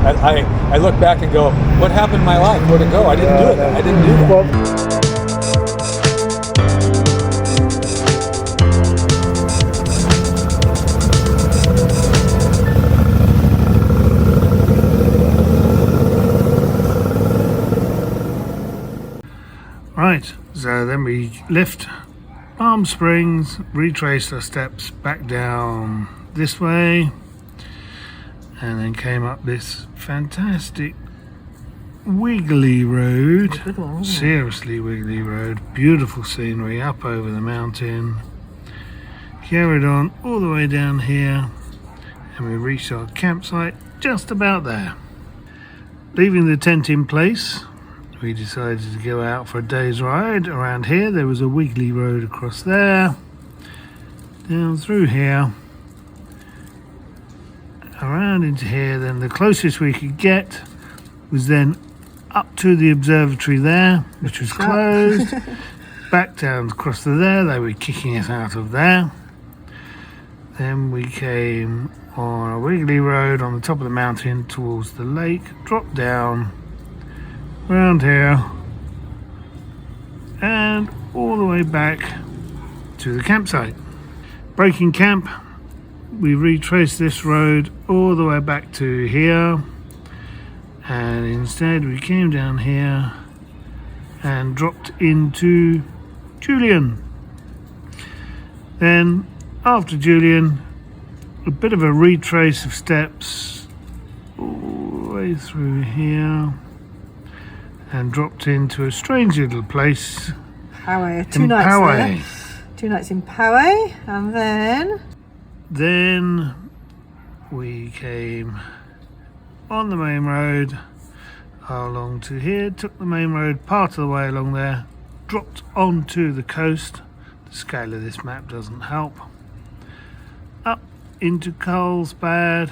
I look back and go, what happened in my life? Where'd it go? I didn't do it. I didn't do that. Right, so then we left Palm Springs, retraced our steps back down this way, and then came up this fantastic wiggly road. Seriously wiggly road, beautiful scenery up over the mountain. Carried on all the way down here, and we reached our campsite just about there. Leaving the tent in place, we decided to go out for a day's ride around here. There was a wiggly road across there, down through here, around into here. Then the closest we could get was then up to the observatory there, which was closed. Back down across to there. They were kicking us out of there. Then we came on a wiggly road on the top of the mountain towards the lake, dropped down around here and all the way back to the campsite. Breaking camp, we retraced this road all the way back to here, and instead we came down here and dropped into Julian. Then after Julian, a bit of a retrace of steps all the way through here, and dropped into a strange little place. Poway, two nights there. 2 nights in Poway, and then we came on the main road along to here, took the main road part of the way along there, dropped onto the coast. The scale of this map doesn't help. Up into Carlsbad,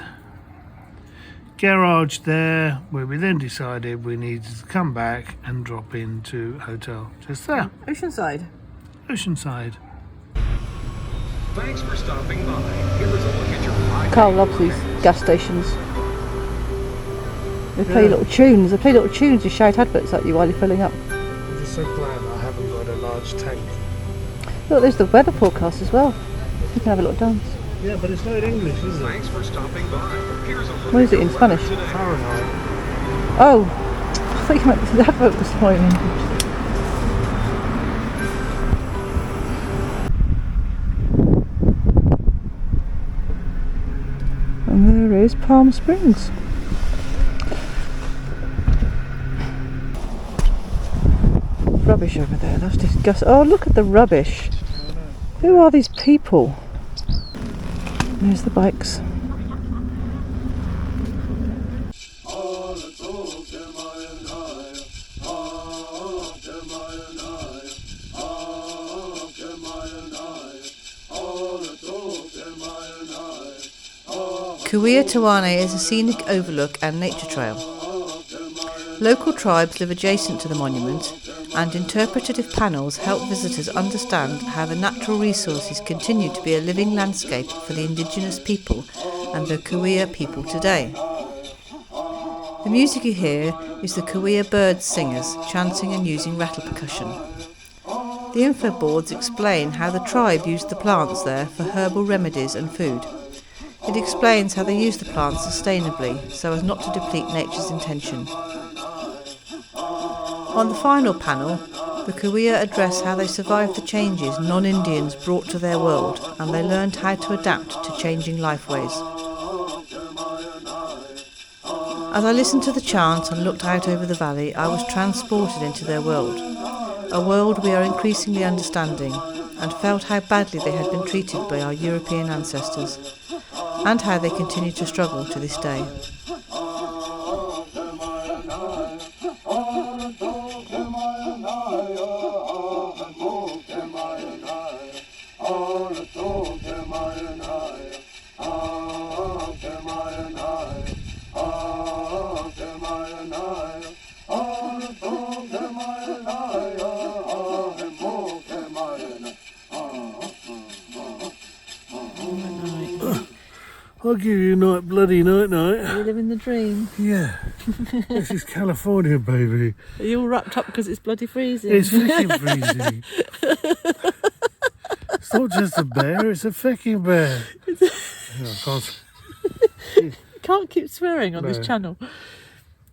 garage there, where we then decided we needed to come back and drop into a hotel just there. Oceanside. Thanks for stopping by. Here is a look at your Carl loves these gas stations. They play little tunes. To shout adverts at you while you're filling up. I'm just so glad I haven't got a large tank. Look, there's the weather forecast as well. You can have a little dance. Yeah, but it's not in English, is it? Thanks for stopping by. Here's a look What is it in Spanish? Fahrenheit. Oh, I thought you meant the advert was not in English. And there is Palm Springs. Rubbish over there, that's disgusting. Oh, look at the rubbish. Who are these people? There's the bikes. Kuia Tawane is a scenic overlook and nature trail. Local tribes live adjacent to the monument, and interpretative panels help visitors understand how the natural resources continue to be a living landscape for the indigenous people and the Kuia people today. The music you hear is the Kuia bird singers chanting and using rattle percussion. The info boards explain how the tribe used the plants there for herbal remedies and food. It explains how they use the plants sustainably so as not to deplete nature's intention. On the final panel, the Kuia address how they survived the changes non-Indians brought to their world, and they learned how to adapt to changing lifeways. As I listened to the chant and looked out over the valley, I was transported into their world, a world we are increasingly understanding, and felt how badly they had been treated by our European ancestors, and how they continue to struggle to this day. I'll give you a bloody night. You're living the dream. Yeah. This is California, baby. Are you all wrapped up because it's bloody freezing? It's freaking freezing. It's not just a bear, it's a fucking bear. I Can't keep swearing on this No. channel.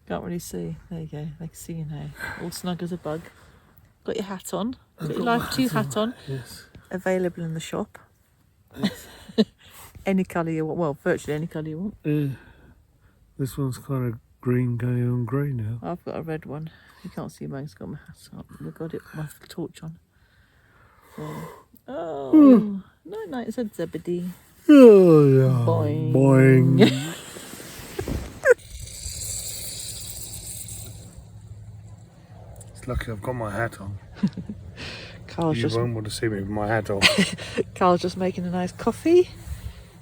Can't really see. There you go. They can see you now. All snug as a bug. Got your hat on. Got your Life 2 hat on. Yes. Available in the shop. Any colour you want. Well, virtually any colour you want. This one's kind of green going on grey now. I've got a red one. You can't see mine. It's got my hat on. We've got it. My torch on. So, oh, night, said Zebedee. Oh, yeah. Boing. Boing. It's lucky I've got my hat on. Carl's You just won't want to see me with my hat on. Carl's just making a nice coffee.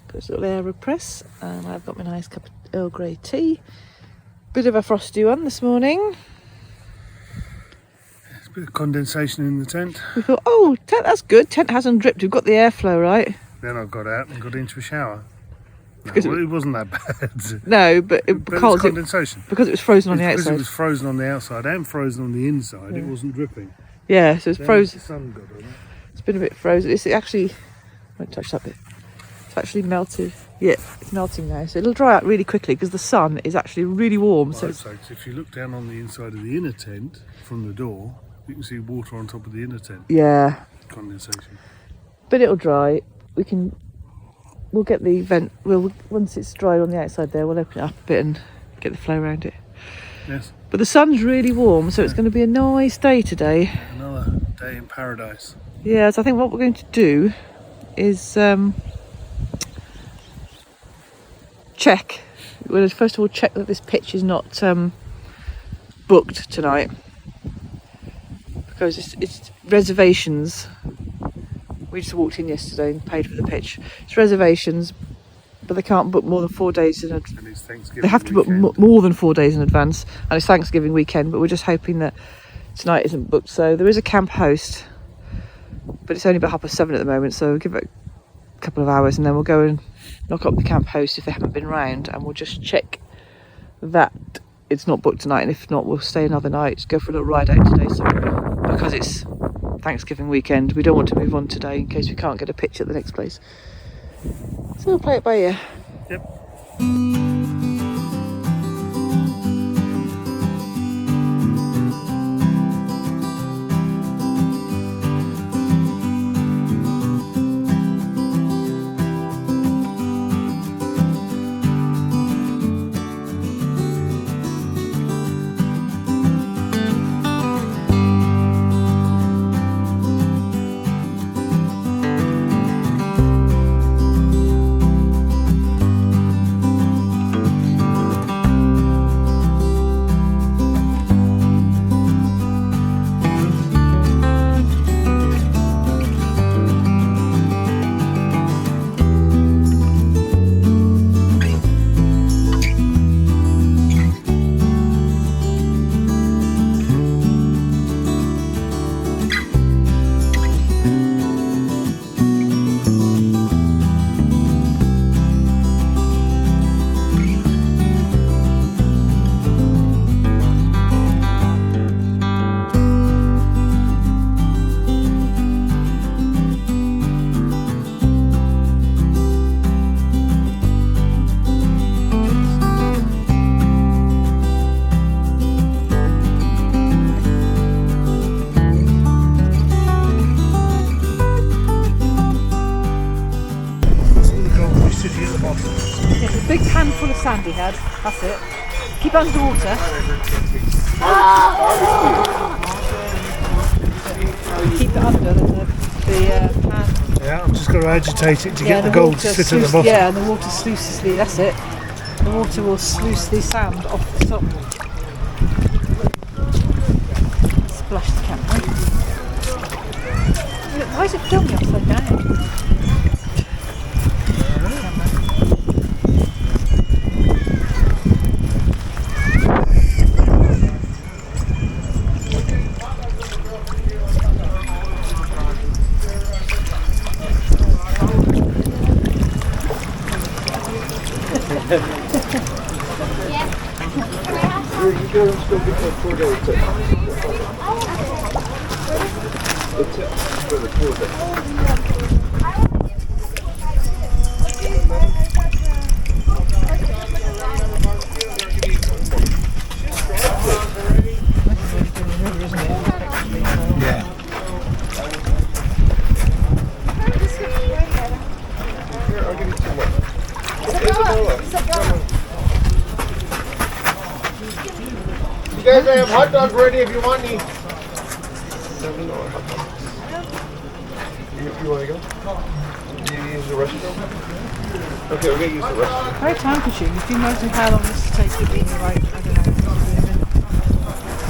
Got his little AeroPress, and I've got my nice cup of Earl Grey tea. Bit of a frosty one this morning. There's a bit of condensation in the tent. We thought, oh, that's good. Tent hasn't dripped. We've got the airflow right. Then I got out and got into a shower. No, Because well, it wasn't that bad. No, but But because it's condensation. because it was frozen on the Because it outside. was frozen on the outside and frozen on the inside, it wasn't dripping. Yeah, so it's Then frozen. The sun got on it. It's been a bit frozen. It's actually, I won't touch that bit. It's actually melted. Yeah, it's melting now. So it'll dry out really quickly because the sun is actually really warm. So Right, it's, so if you look down on the inside of the inner tent from the door, you can see water on top of the inner tent. yeah, Condensation. but it'll dry. We'll get the vent. Once it's dried on the outside there, we'll open it up a bit and get the flow around it. Yes. But the sun's really warm, so it's going to be a nice day today. Another day in paradise. Yeah, so I think what we're going to do is check. We'll first of all check that this pitch is not booked tonight, because it's reservations. We just walked in yesterday and paid for the pitch. It's reservations, but they can't book more than 4 days in advance. And it's Thanksgiving They have to book weekend. more than 4 days in advance, and it's Thanksgiving weekend, but we're just hoping that tonight isn't booked. So there is a camp host, but it's only about 7:30 at the moment, so we'll give it a couple of hours and then we'll go and knock up the camp host if they haven't been round, and we'll just check that it's not booked tonight, and if not, we'll stay another night, go for a little ride out today somewhere, because it's Thanksgiving weekend. We don't want to move on today in case we can't get a pitch at the next place. So we'll play it by ear. Yep. Big pan full of sand he had. That's it. Keep under water. Keep it under the pan. Yeah, I'm just going to agitate it to get the and gold to water sit at the sluice- bottom. Yeah, and the water sluices the. That's it. The water will sluice the sand off the top. Splash the camera. Look, why is it filming upside down? You go and still get that Prudhoe tip. The tip for the Prudhoe. Yeah. Here, I'll give you 2 more. You guys have hot dogs ready if you want any. $7 hot dogs. You want to go? You use the restroom? Okay, we're going to use the restroom. Very time consuming. If you imagine how long this is taking me, like, I don't know,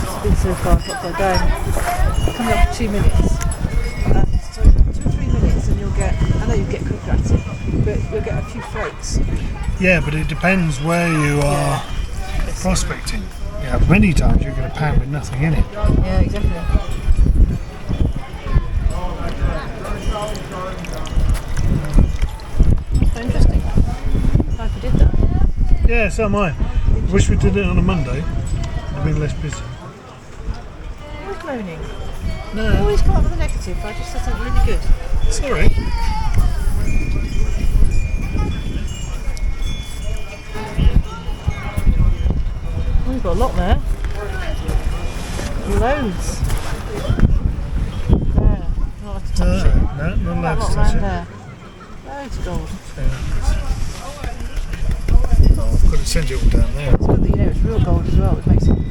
it's been so far, not far down. Coming up to 2 minutes. So 2 or 3 minutes and you'll get, I know you get quicker at it, but you'll get a few floats. Yeah, but it depends where you are prospecting. Yeah, many times you get a pan with nothing in it. Yeah, exactly. So interesting. Glad we did that. Yeah, so am I. Wish we did it on a Monday. It'd been less busy. Always moaning. No, Always come up with a negative. I just said something really good. sorry. Oh, we've got a lot there. Loads. There. Not allowed to touch it. No, not allowed That to lot touch round it. there. Loads of gold. Oh, I've got to send it all down there. It's good that you know it's real gold as well, which makes it more.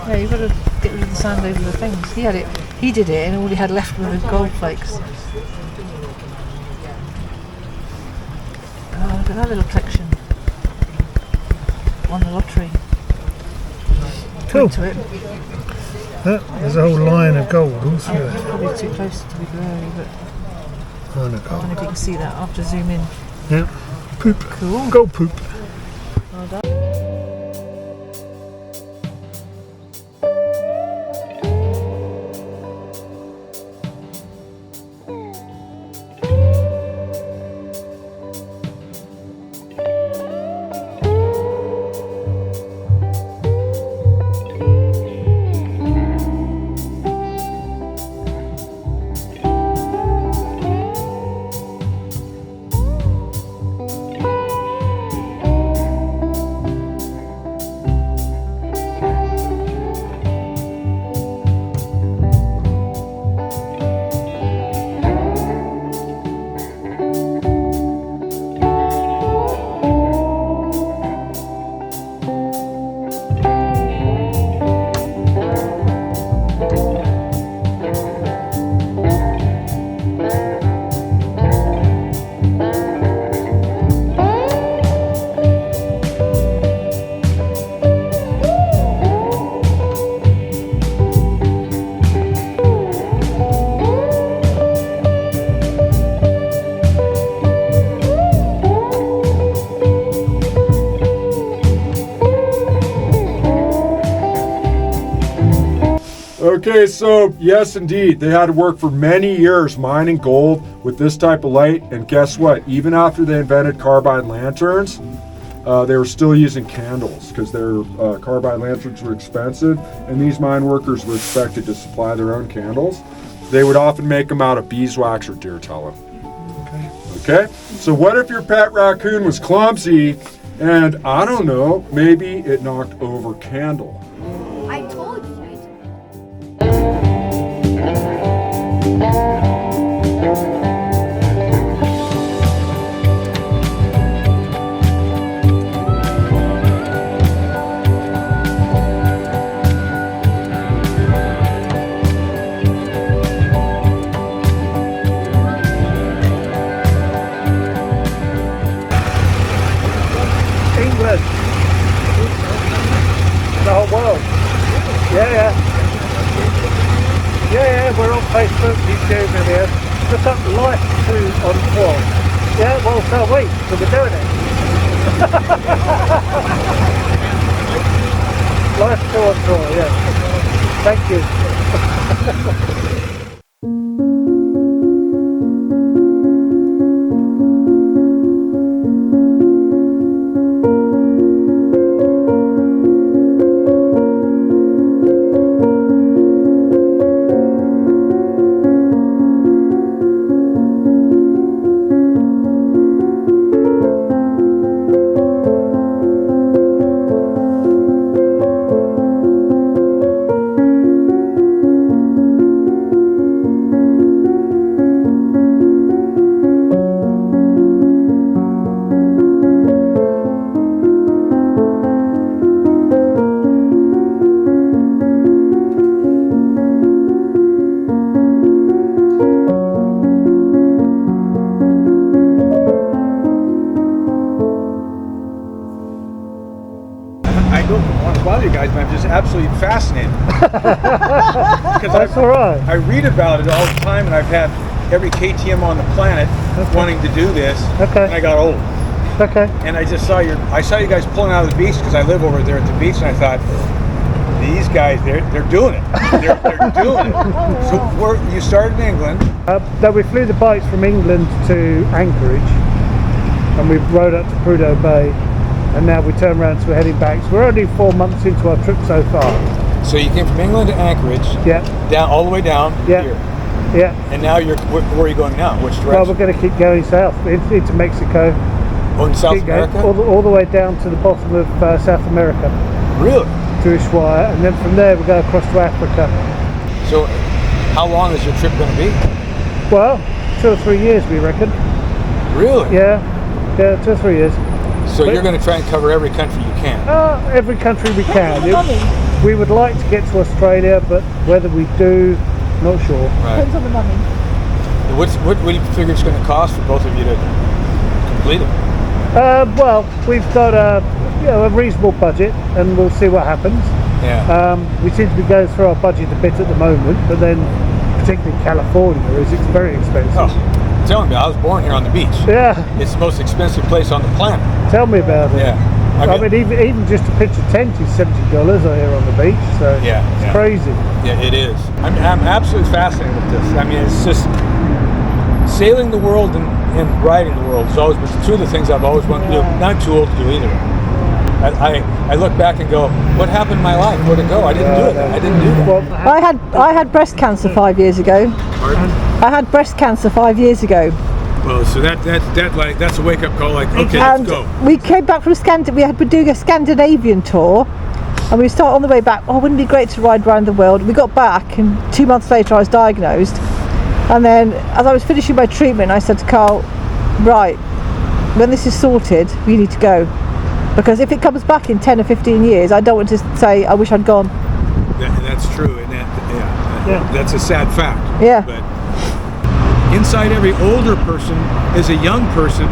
Yeah, you've got to get rid of the sand over the things. He did it, and all he had left were his gold flakes. Oh, look at that little collection. Won the lottery. Cool. To it. There's a whole line of gold all through It's it. probably too close to be blurry, but Line of I don't know gold. if you can see that after zoom in. Yeah. Poop. Cool. Gold poop. Well done. Okay, so yes, indeed, they had to work for many years mining gold with this type of light, and guess what? Even after they invented carbide lanterns, they were still using candles because their carbide lanterns were expensive, and these mine workers were expected to supply their own candles. They would often make them out of beeswax or deer tallow. Okay, so what if your pet raccoon was clumsy and, I don't know, maybe it knocked over candle? I told you. England. The whole world. Yeah. Yeah, we're on Facebook, YouTube and here. Look up Life 2 on tour. Yeah, well, so are we, so we're doing it. Life 2 on tour, yeah. Thank you. bother you guys, but I'm just absolutely fascinated. That's all right. I read about it all the time, and I've had every KTM on the planet wanting to do this. Okay. And I got old. Okay. And I just saw you guys pulling out of the beach because I live over there at the beach, and I thought, these guys, they're doing it. They're doing it. So you started in England. No, we flew the bikes from England to Anchorage, and we rode up to Prudhoe Bay, and now we turn around, so we're heading back. So we're only 4 months into our trip so far. So you came from England to Anchorage. Yeah. Down all the way down Yeah. here. Yeah. And now where are you going now? Which direction? Well, we're going to keep going south into Mexico. Oh, in South Keep going America? all the way down to the bottom of South America. Really? To Ushuaia, and then from there we go across to Africa. So how long is your trip going to be? Well, 2 or 3 years, we reckon. Really? Yeah, 2 or 3 years. So you're going to try and cover every country you can? Every country we can. We would like to get to Australia, but whether we do, not sure. Right. Depends on the money. What do you figure it's going to cost for both of you to complete it? Well, we've got a reasonable budget, and we'll see what happens. Yeah. We seem to be going through our budget a bit at the moment, but then particularly California it's very expensive. Oh, tell me, I was born here on the beach. Yeah. It's the most expensive place on the planet. Tell me about it. Yeah. I mean, even just a pitch of tent is $70 here on the beach, so it's crazy. Yeah, it is. I'm absolutely fascinated with this. I mean, it's just sailing the world and riding the world has always been two of the things I've always wanted to do. Not too old to do either. I look back and go, what happened in my life? Where'd it go? I didn't do it. I didn't do that. Well, I had breast cancer 5 years ago. Pardon? I had breast cancer 5 years ago. Well, so that's a wake up call. Like, okay, And let's go. we came back from we're doing a Scandinavian tour, and we start on the way back. Oh, wouldn't it be great to ride around the world? We got back, and 2 months later I was diagnosed. And then, as I was finishing my treatment, I said to Carl, right, when this is sorted, we need to go. Because if it comes back in 10 or 15 years, I don't want to say, I wish I'd gone. That's true, and that's a sad fact. Yeah. But inside every older person is a young person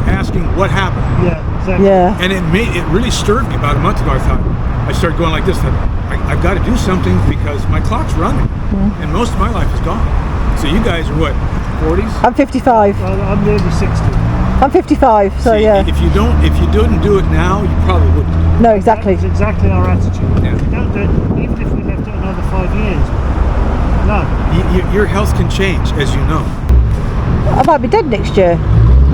asking what happened. yeah, exactly. Yeah. And it really stirred me about a month ago. I started going like this, I've got to do something because my clock's running, and most of my life is gone. So you guys are what, 40s? I'm 55. Well, I'm nearly 60. I'm 55, so See, yeah. If you didn't do it now, you probably wouldn't. No, exactly. That's exactly our attitude. Yeah. If we don't do it, even if we left it another 5 years, no. Your health can change, as you know. I might be dead next year.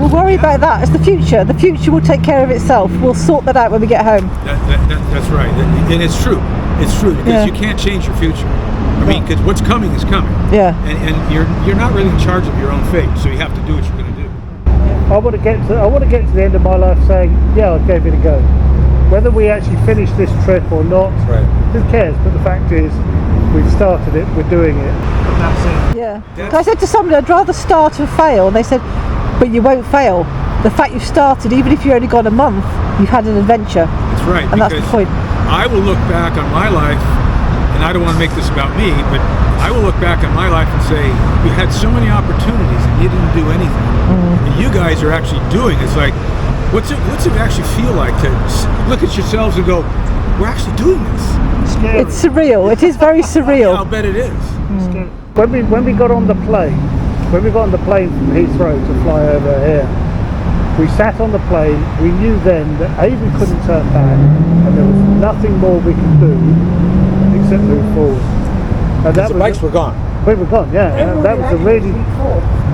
We'll worry about that. It's the future. The future will take care of itself. We'll sort that out when we get home. That's right, and it's true. It's true because you can't change your future. I mean, because what's coming is coming. Yeah. And you're not really in charge of your own fate, so you have to do what you're going to do. I want to get to the end of my life saying, yeah, I gave it a go. Whether we actually finish this trip or not, who cares? But the fact is, we've started it, we're doing it, and that's it. Yeah. I said to somebody, I'd rather start and fail, and they said, but you won't fail. The fact you've started, even if you've only gone a month, you've had an adventure. That's right. And that's the point. I will look back on my life, and I don't want to make this about me, but I will look back on my life and say, you had so many opportunities and you didn't do anything. And you guys are actually doing it. It's like, what's it actually feel like to look at yourselves and go, we're actually doing this? Scary. It's surreal. It is very surreal. I'll bet it is. Scary. When we got on the plane, from Heathrow to fly over here, we sat on the plane. We knew then that we couldn't turn back, and there was nothing more we could do except move forward. And The bikes were gone. We were gone, yeah. That was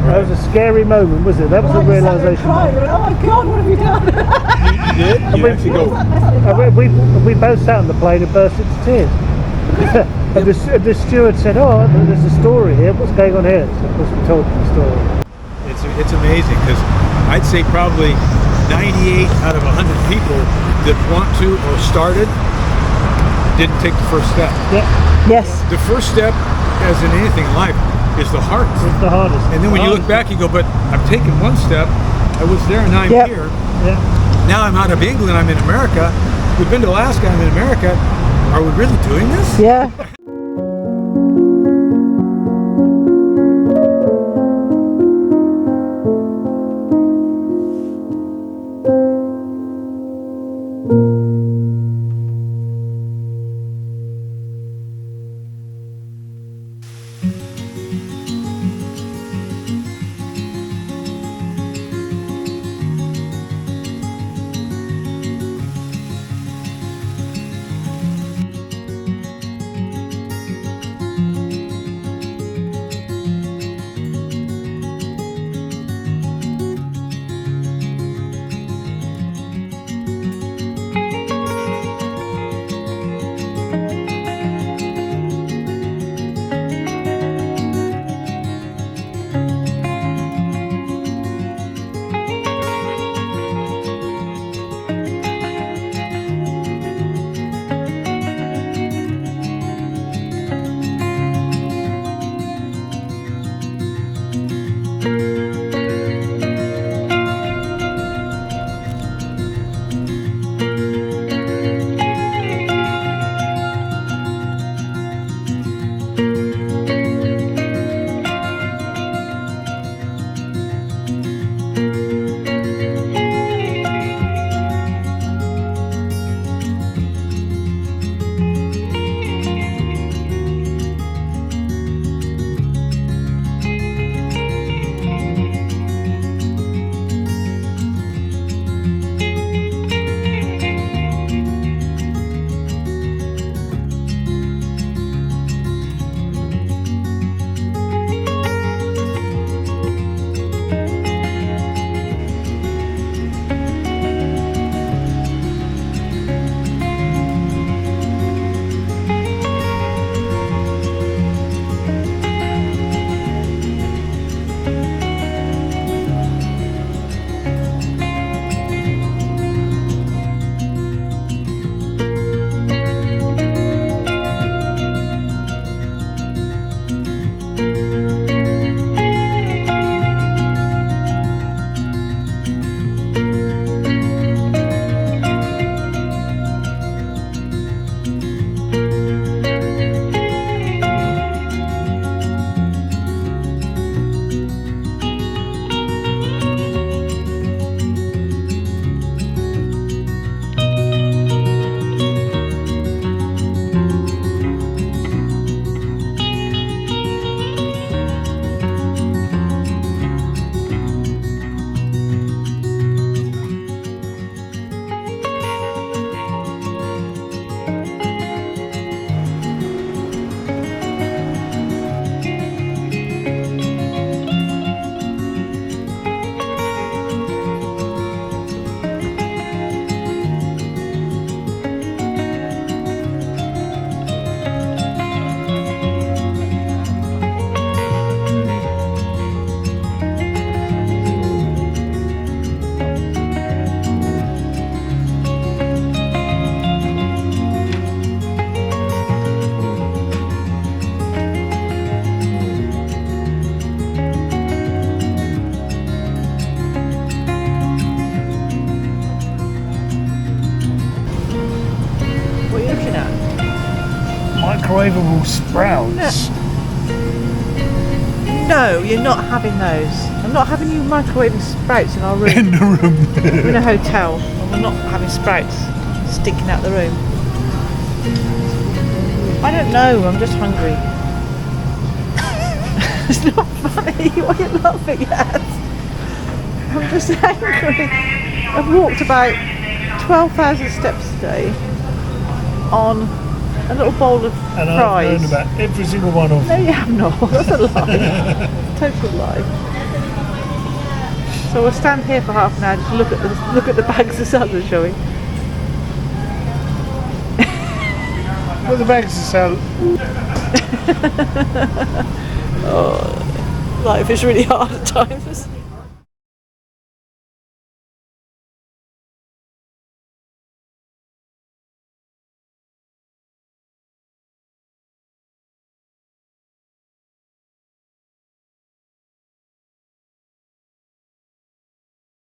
that was a scary moment, wasn't it? That was a realisation. Oh my God, what have you done? You did? You actually go, We both sat on the plane and burst into tears. And the steward said, "Oh, there's a story here. What's going on here?" So of course we told him the story. it's amazing because I'd say probably 98 out of 100 people that want to or started didn't take the first step. Yeah, Yes. The first step, as in anything in life, is the hardest. it's the hardest. And then when you look back, you go, but I've taken one step, I was there and now I'm Yep. here. Yeah. Now I'm out of England, I'm in America. We've been to Alaska, I'm in America. Are we really doing this? Yeah. Microwavable sprouts. No, you're not having those. I'm not having you microwaving sprouts in our room. In the room. We're in a hotel and we're not having sprouts sticking out the room. I don't know, I'm just hungry. It's not funny, what are you laughing at? I'm just angry. I've walked about 12,000 steps today on a little bowl of And fries. I've known about every single one of No, them. you have not. That's a lie. Total lie. So we'll stand here for half an hour to look at the bags of salad, shall we? Well, the bags of salad. Life is really hard at times.